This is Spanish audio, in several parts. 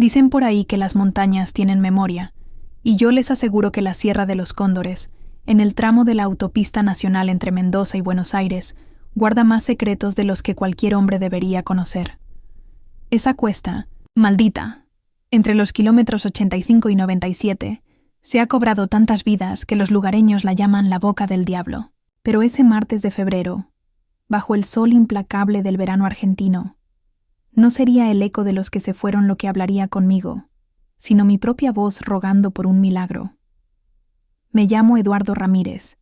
Dicen por ahí que las montañas tienen memoria, y yo les aseguro que la Sierra de los Cóndores, en el tramo de la autopista nacional entre Mendoza y Buenos Aires, guarda más secretos de los que cualquier hombre debería conocer. Esa cuesta, maldita, entre los kilómetros 85 y 97, se ha cobrado tantas vidas que los lugareños la llaman la boca del diablo. Pero ese martes de febrero, bajo el sol implacable del verano argentino, no sería el eco de los que se fueron lo que hablaría conmigo, sino mi propia voz rogando por un milagro. Me llamo Eduardo Ramírez.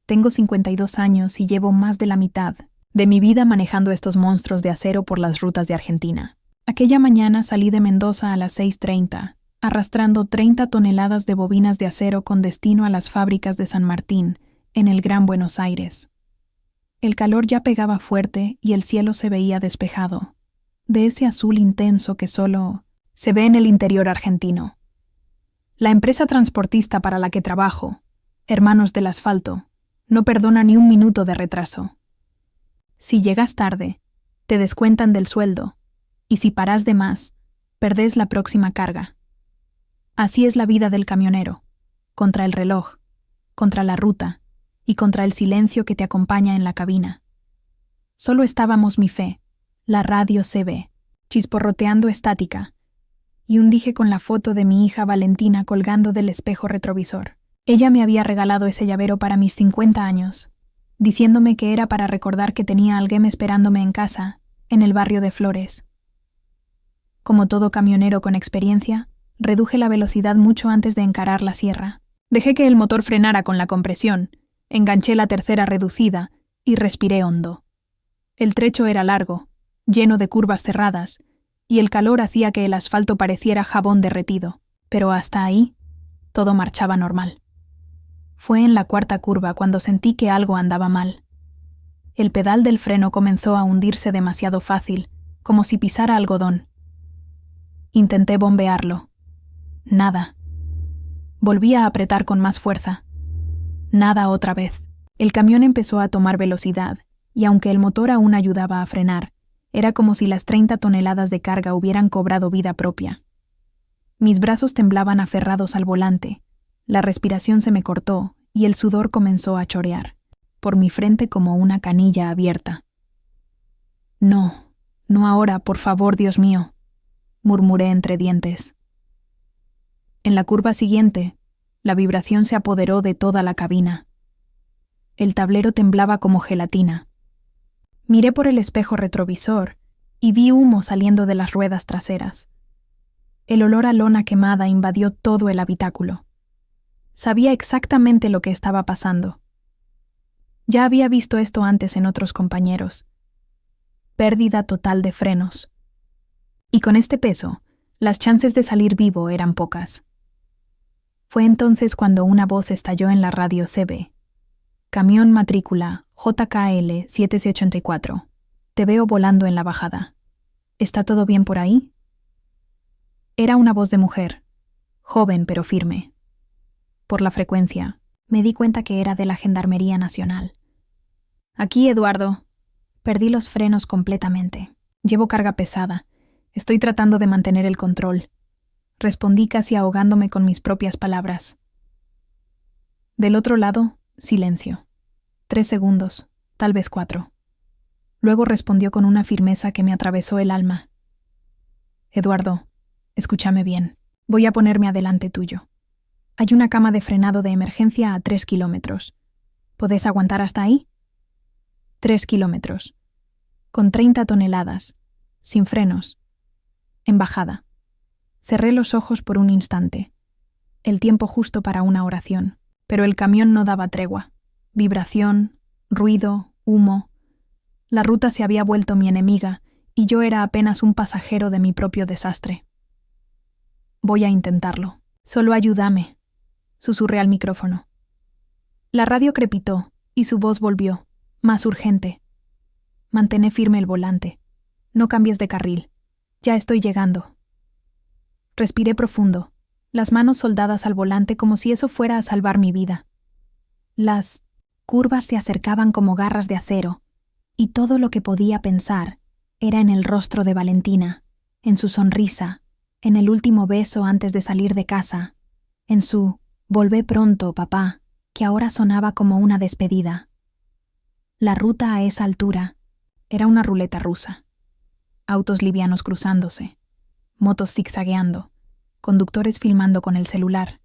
Tengo 52 años y llevo más de la mitad de mi vida manejando estos monstruos de acero por las rutas de Argentina. Aquella mañana salí de Mendoza a las 6:30, arrastrando 30 toneladas de bobinas de acero con destino a las fábricas de San Martín, en el Gran Buenos Aires. El calor ya pegaba fuerte y el cielo se veía despejado, de ese azul intenso que solo se ve en el interior argentino. La empresa transportista para la que trabajo, Hermanos del Asfalto, no perdona ni un minuto de retraso. Si llegas tarde, te descuentan del sueldo, y si paras de más, perdés la próxima carga. Así es la vida del camionero, contra el reloj, contra la ruta y contra el silencio que te acompaña en la cabina. Solo estábamos mi fe, la radio CB, chisporroteando estática, y un dije con la foto de mi hija Valentina colgando del espejo retrovisor. Ella me había regalado ese llavero para mis 50 años, diciéndome que era para recordar que tenía a alguien esperándome en casa, en el barrio de Flores. Como todo camionero con experiencia, reduje la velocidad mucho antes de encarar la sierra. Dejé que el motor frenara con la compresión, enganché la tercera reducida y respiré hondo. El trecho era largo, lleno de curvas cerradas, y el calor hacía que el asfalto pareciera jabón derretido, pero hasta ahí todo marchaba normal. Fue en la cuarta curva cuando sentí que algo andaba mal. El pedal del freno comenzó a hundirse demasiado fácil, como si pisara algodón. Intenté bombearlo. Nada. Volví a apretar con más fuerza. Nada otra vez. El camión empezó a tomar velocidad, y aunque el motor aún ayudaba a frenar, era como si las 30 toneladas de carga hubieran cobrado vida propia. Mis brazos temblaban aferrados al volante, la respiración se me cortó y el sudor comenzó a chorear, por mi frente como una canilla abierta. No, no ahora, por favor, Dios mío, murmuré entre dientes. En la curva siguiente, la vibración se apoderó de toda la cabina. El tablero temblaba como gelatina. Miré por el espejo retrovisor y vi humo saliendo de las ruedas traseras. El olor a lona quemada invadió todo el habitáculo. Sabía exactamente lo que estaba pasando. Ya había visto esto antes en otros compañeros. Pérdida total de frenos. Y con este peso, las chances de salir vivo eran pocas. Fue entonces cuando una voz estalló en la radio CB. Camión matrícula JKL 7684. Te veo volando en la bajada. ¿Está todo bien por ahí? Era una voz de mujer, joven pero firme. Por la frecuencia, me di cuenta que era de la Gendarmería Nacional. Aquí, Eduardo. Perdí los frenos completamente. Llevo carga pesada. Estoy tratando de mantener el control. Respondí casi ahogándome con mis propias palabras. Del otro lado, silencio. 3 segundos, tal vez 4. Luego respondió con una firmeza que me atravesó el alma. Eduardo, escúchame bien. Voy a ponerme adelante tuyo. Hay una cama de frenado de emergencia a 3 kilómetros. ¿Podés aguantar hasta ahí? 3 kilómetros. Con 30 toneladas. Sin frenos. En bajada. Cerré los ojos por un instante. El tiempo justo para una oración. Pero el camión no daba tregua. Vibración, ruido, humo. La ruta se había vuelto mi enemiga y yo era apenas un pasajero de mi propio desastre. Voy a intentarlo. Solo ayúdame, susurré al micrófono. La radio crepitó y su voz volvió, más urgente. Mantén firme el volante. No cambies de carril. Ya estoy llegando. Respiré profundo, las manos soldadas al volante como si eso fuera a salvar mi vida. Las curvas se acercaban como garras de acero, y todo lo que podía pensar era en el rostro de Valentina, en su sonrisa, en el último beso antes de salir de casa, en su «Volvé pronto, papá», que ahora sonaba como una despedida. La ruta a esa altura era una ruleta rusa. Autos livianos cruzándose, motos zigzagueando, conductores filmando con el celular,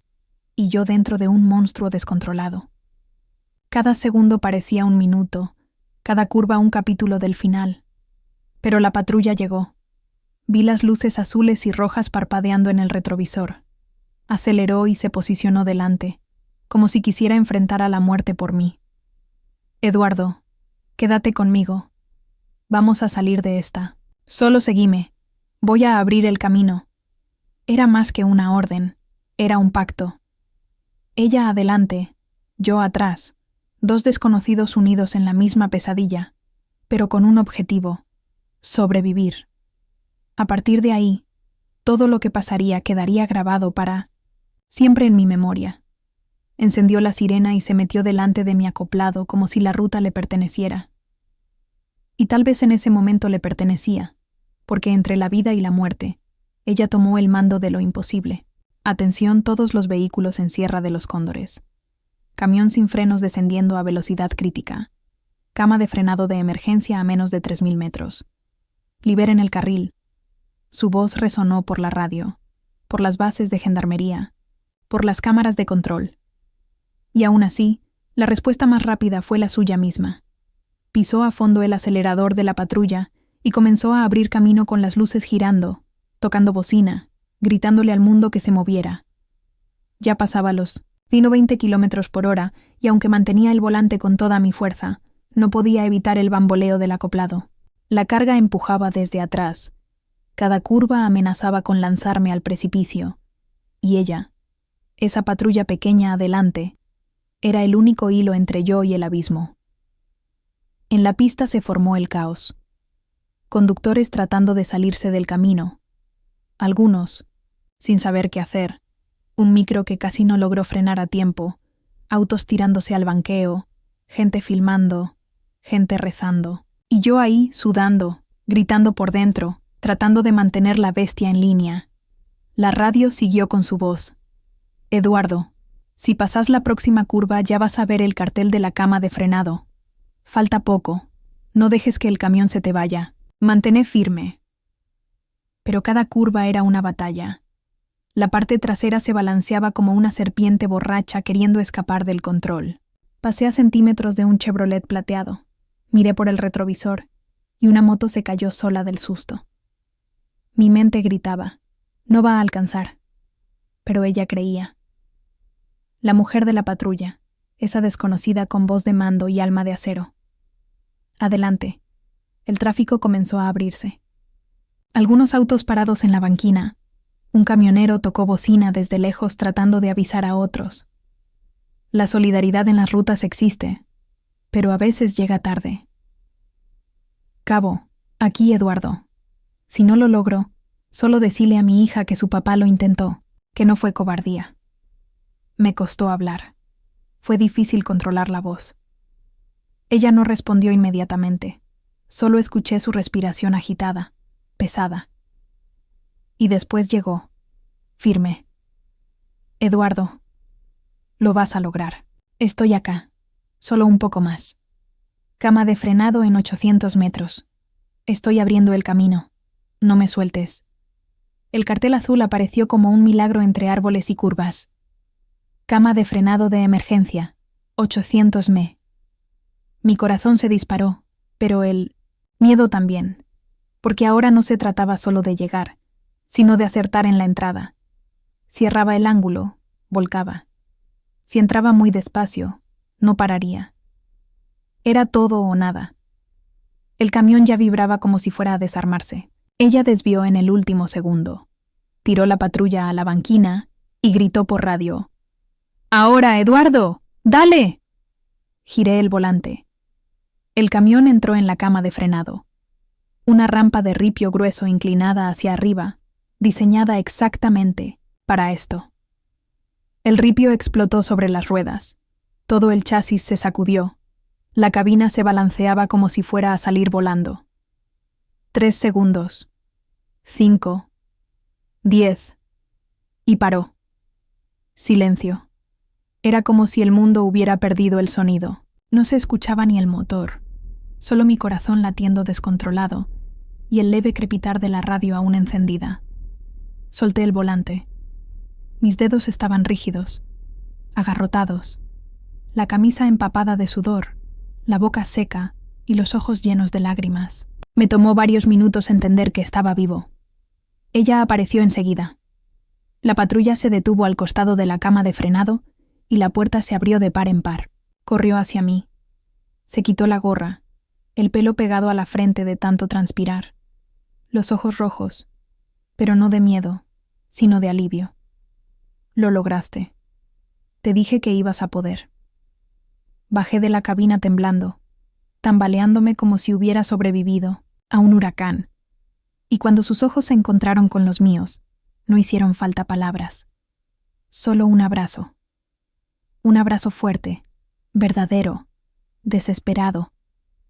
y yo dentro de un monstruo descontrolado. Cada segundo parecía un minuto, cada curva un capítulo del final. Pero la patrulla llegó. Vi las luces azules y rojas parpadeando en el retrovisor. Aceleró y se posicionó delante, como si quisiera enfrentar a la muerte por mí. «Eduardo, quédate conmigo. Vamos a salir de esta. Solo seguime. Voy a abrir el camino». Era más que una orden, era un pacto. Ella adelante, yo atrás, dos desconocidos unidos en la misma pesadilla, pero con un objetivo: sobrevivir. A partir de ahí, todo lo que pasaría quedaría grabado para siempre en mi memoria. Encendió la sirena y se metió delante de mi acoplado como si la ruta le perteneciera. Y tal vez en ese momento le pertenecía, porque entre la vida y la muerte, ella tomó el mando de lo imposible. Atención todos los vehículos en Sierra de los Cóndores. Camión sin frenos descendiendo a velocidad crítica. Cama de frenado de emergencia a menos de 3000 metros. Liberen el carril. Su voz resonó por la radio, por las bases de gendarmería, por las cámaras de control. Y aún así, la respuesta más rápida fue la suya misma. Pisó a fondo el acelerador de la patrulla y comenzó a abrir camino con las luces girando, tocando bocina, gritándole al mundo que se moviera. Ya pasaba los 120 kilómetros por hora y aunque mantenía el volante con toda mi fuerza, no podía evitar el bamboleo del acoplado. La carga empujaba desde atrás. Cada curva amenazaba con lanzarme al precipicio. Y ella, esa patrulla pequeña adelante, era el único hilo entre yo y el abismo. En la pista se formó el caos. Conductores tratando de salirse del camino. Algunos, sin saber qué hacer, un micro que casi no logró frenar a tiempo, autos tirándose al banqueo, gente filmando, gente rezando. Y yo ahí, sudando, gritando por dentro, tratando de mantener la bestia en línea. La radio siguió con su voz. «Eduardo, si pasas la próxima curva ya vas a ver el cartel de la cama de frenado. Falta poco. No dejes que el camión se te vaya. Mantén firme». Pero cada curva era una batalla. La parte trasera se balanceaba como una serpiente borracha queriendo escapar del control. Pasé a centímetros de un Chevrolet plateado. Miré por el retrovisor, y una moto se cayó sola del susto. Mi mente gritaba, «No va a alcanzar». Pero ella creía. La mujer de la patrulla, esa desconocida con voz de mando y alma de acero. Adelante. El tráfico comenzó a abrirse. Algunos autos parados en la banquina. Un camionero tocó bocina desde lejos tratando de avisar a otros. La solidaridad en las rutas existe, pero a veces llega tarde. «Cabo, aquí Eduardo. Si no lo logro, solo decile a mi hija que su papá lo intentó, que no fue cobardía». Me costó hablar. Fue difícil controlar la voz. Ella no respondió inmediatamente. Solo escuché su respiración agitada, pesada. Y después llegó, firme. «Eduardo, lo vas a lograr. Estoy acá, solo un poco más. Cama de frenado en 800 metros. Estoy abriendo el camino. No me sueltes». El cartel azul apareció como un milagro entre árboles y curvas. Cama de frenado de emergencia, 800 m. Mi corazón se disparó, pero el miedo también, porque ahora no se trataba solo de llegar, sino de acertar en la entrada. Si erraba el ángulo, volcaba. Si entraba muy despacio, no pararía. Era todo o nada. El camión ya vibraba como si fuera a desarmarse. Ella desvió en el último segundo. Tiró la patrulla a la banquina y gritó por radio: «¡Ahora, Eduardo! ¡Dale!». Giré el volante. El camión entró en la cama de frenado. Una rampa de ripio grueso inclinada hacia arriba, diseñada exactamente para esto. El ripio explotó sobre las ruedas. Todo el chasis se sacudió. La cabina se balanceaba como si fuera a salir volando. 3 segundos. 5. 10. Y paró. Silencio. Era como si el mundo hubiera perdido el sonido. No se escuchaba ni el motor, solo mi corazón latiendo descontrolado y el leve crepitar de la radio aún encendida. Solté el volante. Mis dedos estaban rígidos, agarrotados, la camisa empapada de sudor, la boca seca y los ojos llenos de lágrimas. Me tomó varios minutos entender que estaba vivo. Ella apareció enseguida. La patrulla se detuvo al costado de la cama de frenado y la puerta se abrió de par en par. Corrió hacia mí. Se quitó la gorra, el pelo pegado a la frente de tanto transpirar, los ojos rojos, pero no de miedo, sino de alivio. Lo lograste. Te dije que ibas a poder. Bajé de la cabina temblando, tambaleándome como si hubiera sobrevivido a un huracán, y cuando sus ojos se encontraron con los míos, no hicieron falta palabras. Solo un abrazo. Un abrazo fuerte, verdadero, desesperado,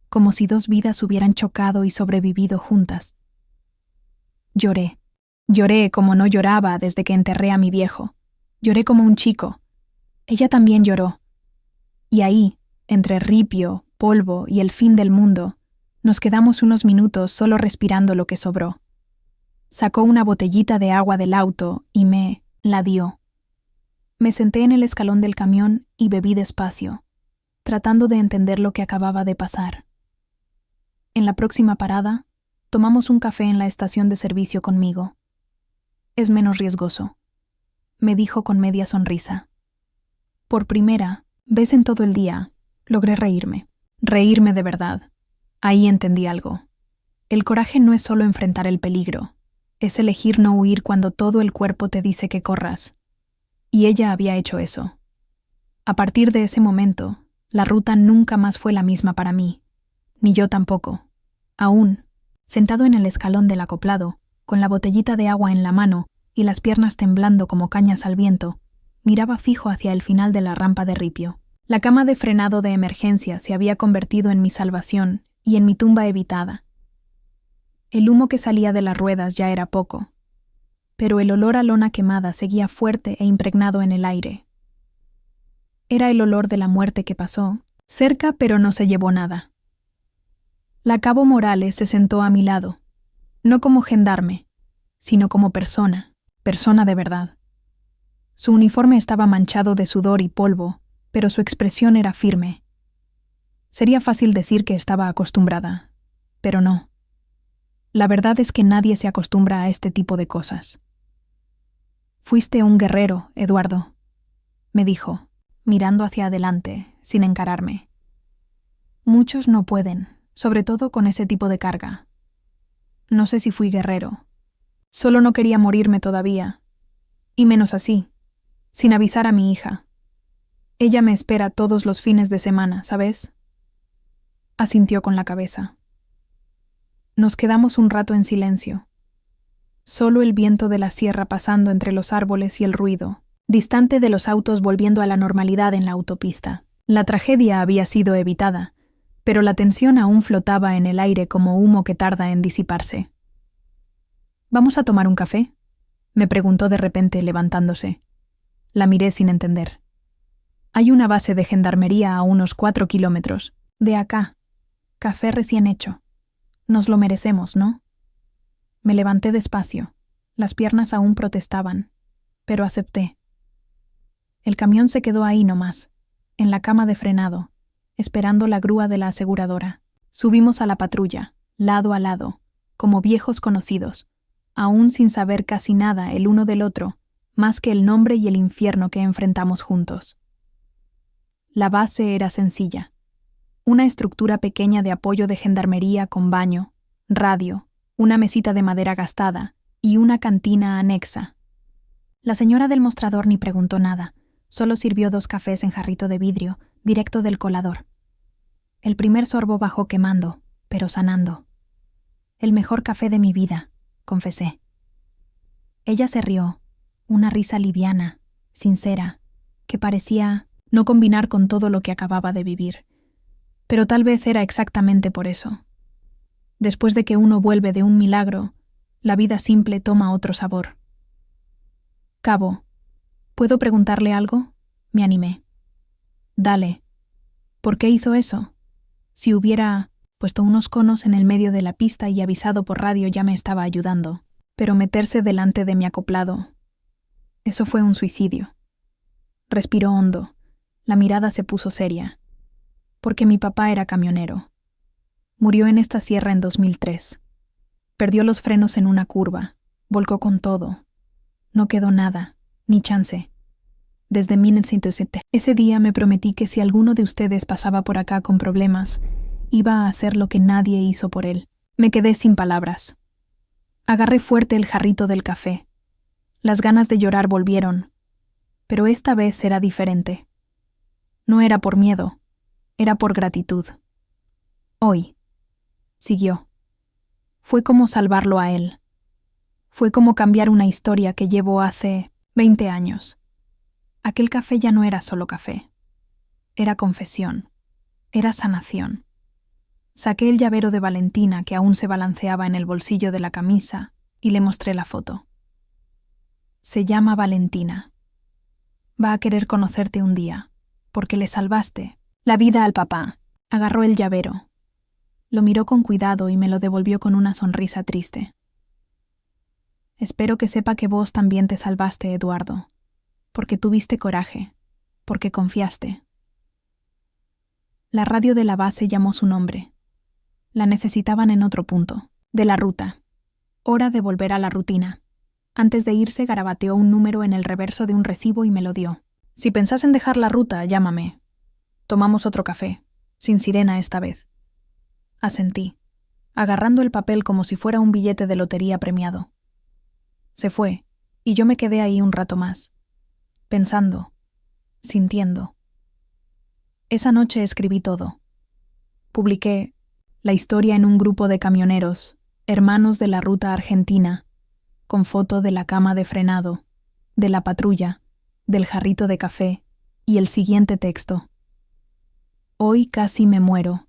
como si dos vidas hubieran chocado y sobrevivido juntas. Lloré. Lloré como no lloraba desde que enterré a mi viejo. Lloré como un chico. Ella también lloró. Y ahí, entre ripio, polvo y el fin del mundo, nos quedamos unos minutos solo respirando lo que sobró. Sacó una botellita de agua del auto y me la dio. Me senté en el escalón del camión y bebí despacio, tratando de entender lo que acababa de pasar. En la próxima parada, tomamos un café en la estación de servicio conmigo. Es menos riesgoso, me dijo con media sonrisa. Por primera vez en todo el día, logré reírme. Reírme de verdad. Ahí entendí algo. El coraje no es solo enfrentar el peligro, es elegir no huir cuando todo el cuerpo te dice que corras. Y ella había hecho eso. A partir de ese momento, la ruta nunca más fue la misma para mí, ni yo tampoco. Aún, sentado en el escalón del acoplado, con la botellita de agua en la mano y las piernas temblando como cañas al viento, miraba fijo hacia el final de la rampa de ripio. La cama de frenado de emergencia se había convertido en mi salvación y en mi tumba evitada. El humo que salía de las ruedas ya era poco, pero el olor a lona quemada seguía fuerte e impregnado en el aire. Era el olor de la muerte que pasó, cerca pero no se llevó nada. La cabo Morales se sentó a mi lado, no como gendarme, sino como persona de verdad. Su uniforme estaba manchado de sudor y polvo, pero su expresión era firme. Sería fácil decir que estaba acostumbrada, pero no. La verdad es que nadie se acostumbra a este tipo de cosas. Fuiste un guerrero, Eduardo, me dijo, mirando hacia adelante, sin encararme. Muchos no pueden, sobre todo con ese tipo de carga. No sé si fui guerrero. Solo no quería morirme todavía, y menos así, sin avisar a mi hija. Ella me espera todos los fines de semana, ¿sabes? Asintió con la cabeza. Nos quedamos un rato en silencio. Solo el viento de la sierra pasando entre los árboles y el ruido, distante de los autos volviendo a la normalidad en la autopista. La tragedia había sido evitada, pero la tensión aún flotaba en el aire como humo que tarda en disiparse. ¿Vamos a tomar un café?, me preguntó de repente levantándose. La miré sin entender. Hay una base de gendarmería a unos 4 kilómetros. De acá. Café recién hecho. Nos lo merecemos, ¿no? Me levanté despacio. Las piernas aún protestaban, pero acepté. El camión se quedó ahí nomás, en la cama de frenado, esperando la grúa de la aseguradora. Subimos a la patrulla, lado a lado, como viejos conocidos, aún sin saber casi nada el uno del otro, más que el nombre y el infierno que enfrentamos juntos. La base era sencilla. Una estructura pequeña de apoyo de gendarmería con baño, radio, una mesita de madera gastada y una cantina anexa. La señora del mostrador ni preguntó nada, solo sirvió 2 cafés en jarrito de vidrio, directo del colador. El primer sorbo bajó quemando, pero sanando. El mejor café de mi vida, confesé. Ella se rió, una risa liviana, sincera, que parecía no combinar con todo lo que acababa de vivir. Pero tal vez era exactamente por eso. Después de que uno vuelve de un milagro, la vida simple toma otro sabor. Cabo, ¿puedo preguntarle algo? Me animé. Dale. ¿Por qué hizo eso? Si hubiera puesto unos conos en el medio de la pista y avisado por radio ya me estaba ayudando. Pero meterse delante de mi acoplado, eso fue un suicidio. Respiró hondo. La mirada se puso seria. Porque mi papá era camionero. Murió en esta sierra en 2003. Perdió los frenos en una curva. Volcó con todo. No quedó nada, ni chance. Desde 1907. Ese día me prometí que si alguno de ustedes pasaba por acá con problemas, iba a hacer lo que nadie hizo por él. Me quedé sin palabras. Agarré fuerte el jarrito del café. Las ganas de llorar volvieron. Pero esta vez era diferente. No era por miedo, era por gratitud. Hoy, siguió. Fue como salvarlo a él. Fue como cambiar una historia que llevo hace 20 años. Aquel café ya no era solo café. Era confesión. Era sanación. Saqué el llavero de Valentina que aún se balanceaba en el bolsillo de la camisa y le mostré la foto. Se llama Valentina. Va a querer conocerte un día, porque le salvaste la vida al papá. Agarró el llavero. Lo miró con cuidado y me lo devolvió con una sonrisa triste. Espero que sepa que vos también te salvaste, Eduardo, porque tuviste coraje, porque confiaste. La radio de la base llamó su nombre. La necesitaban en otro punto, de la ruta. Hora de volver a la rutina. Antes de irse, garabateó un número en el reverso de un recibo y me lo dio. Si pensás en dejar la ruta, llámame. Tomamos otro café, sin sirena esta vez. Asentí, agarrando el papel como si fuera un billete de lotería premiado. Se fue, y yo me quedé ahí un rato más, pensando, sintiendo. Esa noche escribí todo. Publiqué la historia en un grupo de camioneros, hermanos de la ruta argentina, con foto de la cama de frenado, de la patrulla, del jarrito de café y el siguiente texto. Hoy casi me muero,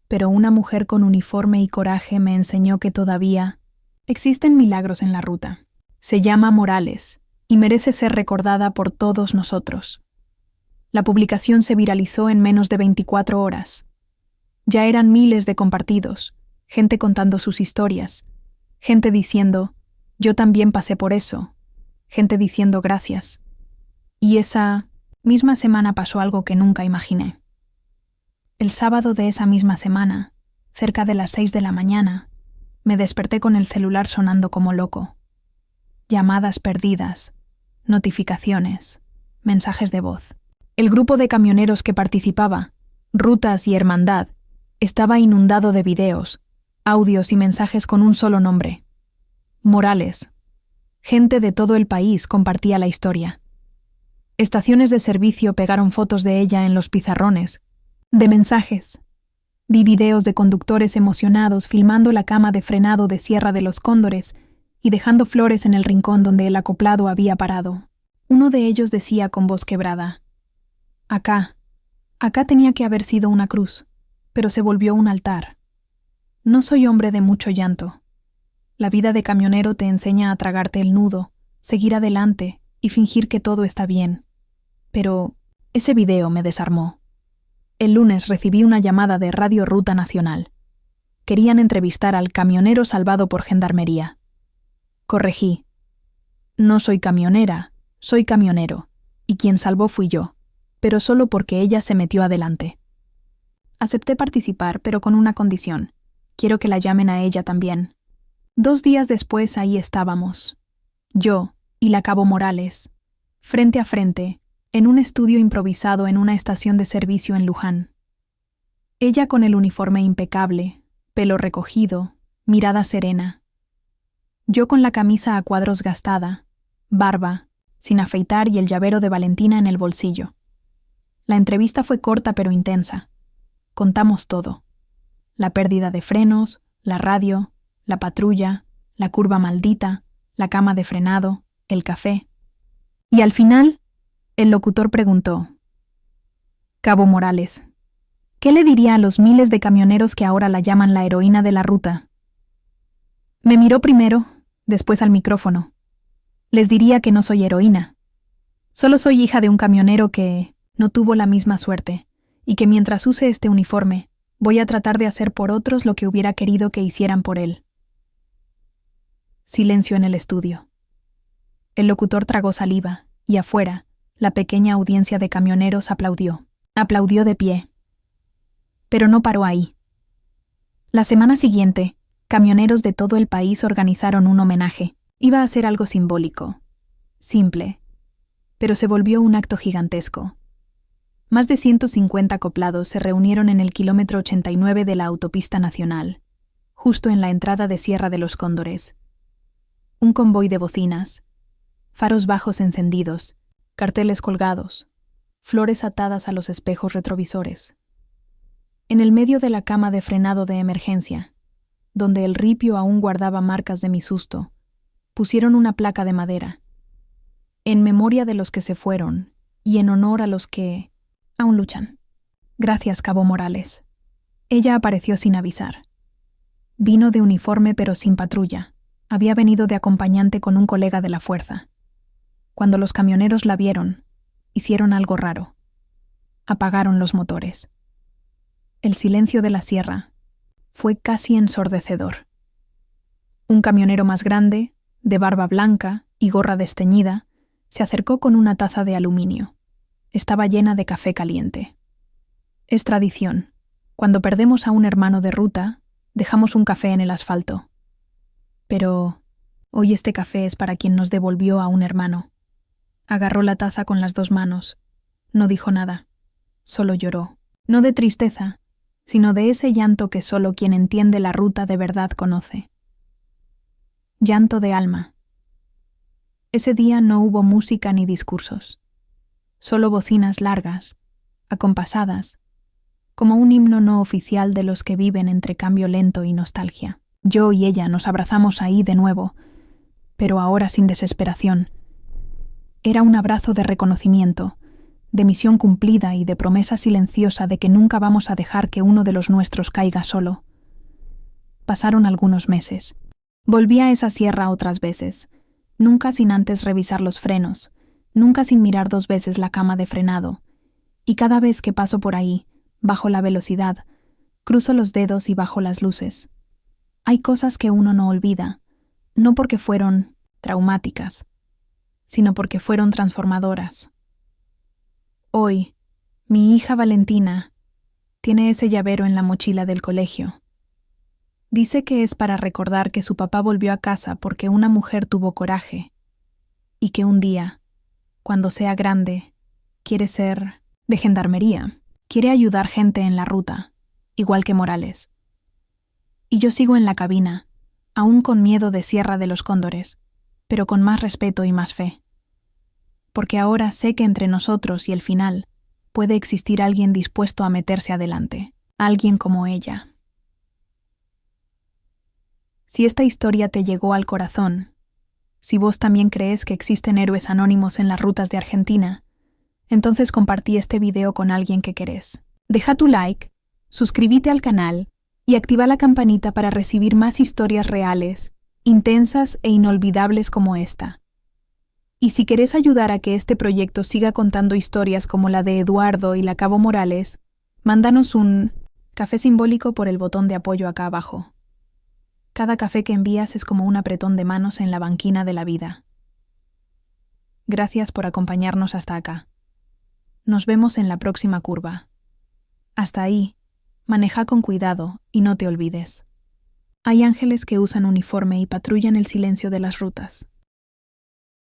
pero una mujer con uniforme y coraje me enseñó que todavía existen milagros en la ruta. Se llama Morales y merece ser recordada por todos nosotros. La publicación se viralizó en menos de 24 horas. Ya eran miles de compartidos, gente contando sus historias, gente diciendo, yo también pasé por eso, gente diciendo gracias. Y esa misma semana pasó algo que nunca imaginé. El sábado de esa misma semana, cerca de las 6 de la mañana, me desperté con el celular sonando como loco. Llamadas perdidas, notificaciones, mensajes de voz. El grupo de camioneros que participaba, Rutas y Hermandad, estaba inundado de videos, audios y mensajes con un solo nombre. Morales. Gente de todo el país compartía la historia. Estaciones de servicio pegaron fotos de ella en los pizarrones, de mensajes. Vi videos de conductores emocionados filmando la cama de frenado de Sierra de los Cóndores y dejando flores en el rincón donde el acoplado había parado. Uno de ellos decía con voz quebrada, acá tenía que haber sido una cruz, pero se volvió un altar. No soy hombre de mucho llanto. La vida de camionero te enseña a tragarte el nudo, seguir adelante y fingir que todo está bien. Pero ese video me desarmó. El lunes recibí una llamada de Radio Ruta Nacional. Querían entrevistar al camionero salvado por Gendarmería. Corregí. No soy camionera, soy camionero, y quien salvó fui yo, pero solo porque ella se metió adelante. Acepté participar, pero con una condición. Quiero que la llamen a ella también. 2 días después ahí estábamos. Yo y la Cabo Morales, frente a frente, en un estudio improvisado en una estación de servicio en Luján. Ella con el uniforme impecable, pelo recogido, mirada serena. Yo con la camisa a cuadros gastada, barba, sin afeitar y el llavero de Valentina en el bolsillo. La entrevista fue corta pero intensa. Contamos todo. La pérdida de frenos, la radio, la patrulla, la curva maldita, la cama de frenado, el café. Y al final, el locutor preguntó, Cabo Morales, ¿qué le diría a los miles de camioneros que ahora la llaman la heroína de la ruta? Me miró primero, después al micrófono. Les diría que no soy heroína. Solo soy hija de un camionero que no tuvo la misma suerte, y que mientras use este uniforme, voy a tratar de hacer por otros lo que hubiera querido que hicieran por él. Silencio en el estudio. El locutor tragó saliva, y afuera, la pequeña audiencia de camioneros aplaudió. Aplaudió de pie. Pero no paró ahí. La semana siguiente, camioneros de todo el país organizaron un homenaje. Iba a ser algo simbólico, simple, pero se volvió un acto gigantesco. Más de 150 acoplados se reunieron en el kilómetro 89 de la autopista nacional, justo en la entrada de Sierra de los Cóndores. Un convoy de bocinas, faros bajos encendidos, carteles colgados, flores atadas a los espejos retrovisores. En el medio de la cama de frenado de emergencia, donde el ripio aún guardaba marcas de mi susto, pusieron una placa de madera, en memoria de los que se fueron y en honor a los que aún luchan. Gracias, Cabo Morales. Ella apareció sin avisar. Vino de uniforme pero sin patrulla. Había venido de acompañante con un colega de la fuerza. Cuando los camioneros la vieron, hicieron algo raro. Apagaron los motores. El silencio de la sierra fue casi ensordecedor. Un camionero más grande, de barba blanca y gorra desteñida, se acercó con una taza de aluminio. Estaba llena de café caliente. Es tradición. Cuando perdemos a un hermano de ruta, dejamos un café en el asfalto. Pero hoy este café es para quien nos devolvió a un hermano. Agarró la taza con las 2 manos. No dijo nada. Solo lloró. No de tristeza, sino de ese llanto que solo quien entiende la ruta de verdad conoce. Llanto de alma. Ese día no hubo música ni discursos. Solo bocinas largas, acompasadas, como un himno no oficial de los que viven entre cambio lento y nostalgia. Yo y ella nos abrazamos ahí de nuevo, pero ahora sin desesperación. Era un abrazo de reconocimiento, de misión cumplida y de promesa silenciosa de que nunca vamos a dejar que uno de los nuestros caiga solo. Pasaron algunos meses. Volví a esa sierra otras veces, nunca sin antes revisar los frenos, nunca sin mirar 2 veces la cama de frenado, y cada vez que paso por ahí, bajo la velocidad, cruzo los dedos y bajo las luces. Hay cosas que uno no olvida, no porque fueron traumáticas, sino porque fueron transformadoras. Hoy, mi hija Valentina tiene ese llavero en la mochila del colegio. Dice que es para recordar que su papá volvió a casa porque una mujer tuvo coraje, y que un día, cuando sea grande, quiere ser de gendarmería, quiere ayudar gente en la ruta, igual que Morales. Y yo sigo en la cabina, aún con miedo de Sierra de los Cóndores, pero con más respeto y más fe. Porque ahora sé que entre nosotros y el final puede existir alguien dispuesto a meterse adelante, alguien como ella. Si esta historia te llegó al corazón, si vos también crees que existen héroes anónimos en las rutas de Argentina, entonces compartí este video con alguien que querés. Deja tu like, suscríbete al canal y activa la campanita para recibir más historias reales, intensas e inolvidables como esta. Y si querés ayudar a que este proyecto siga contando historias como la de Eduardo y la Cabo Morales, mándanos un café simbólico por el botón de apoyo acá abajo. Cada café que envías es como un apretón de manos en la banquina de la vida. Gracias por acompañarnos hasta acá. Nos vemos en la próxima curva. Hasta ahí, maneja con cuidado y no te olvides. Hay ángeles que usan uniforme y patrullan el silencio de las rutas.